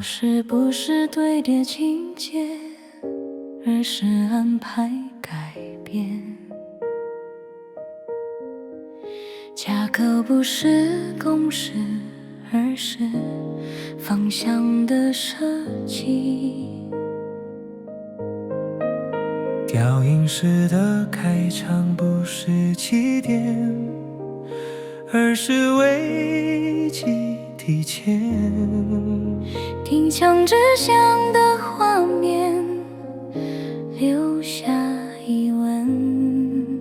事不是堆叠情节，而是安排改变。架构不是公式，而是方向的设计。调音室的开场不是起点，而是危机提前。听枪指向的画面，留下疑问。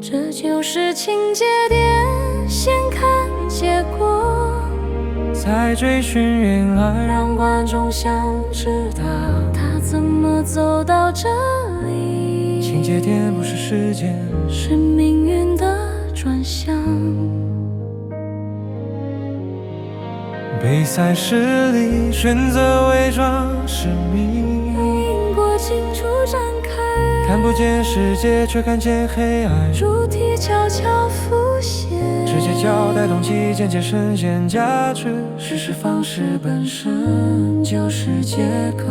这就是情节点，先看结果，再追寻原来，让观众想知道他怎么走到这里。情节点不是事件，是命运的转向。比赛失利，选择伪装使命，因果清楚展开，看不见世界，却看见黑暗。主题悄悄浮现，直接交代动机，间接呈现价值。叙事方式本身就是结构，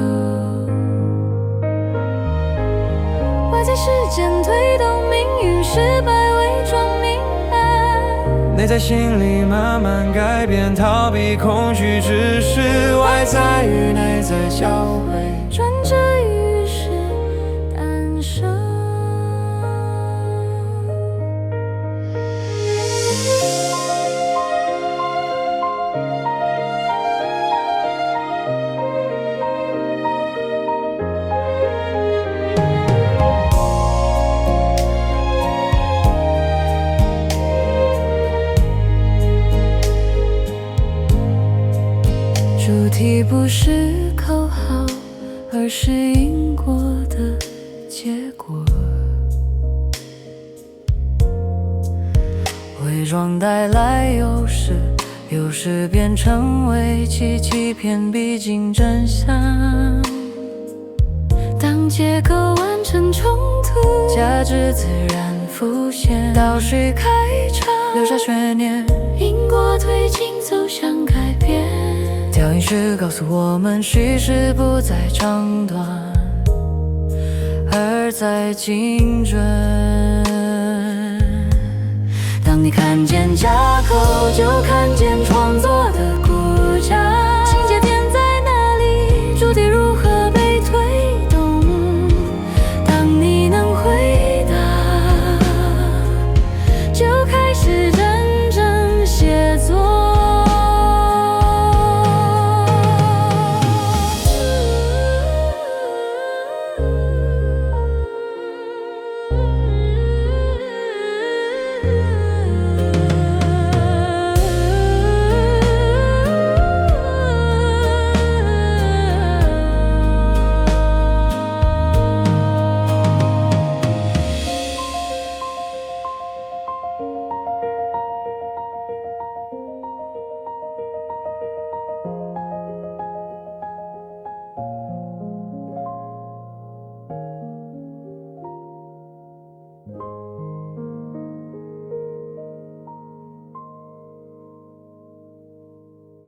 外在事件推动命运，失败伪装明白，内在心理慢慢改变，逃避恐惧只是外在与内在交汇，转折于是诞生。主题不是口号，而是因果的结果。伪装带来优势，优势变成危机，欺骗逼近真相。当结构完成冲突，价值自然浮现。倒叙开场，留下悬念，因果推进走向改变。调音师告诉我们，叙事不再长短，而在精准。当你看见架构，就看见创造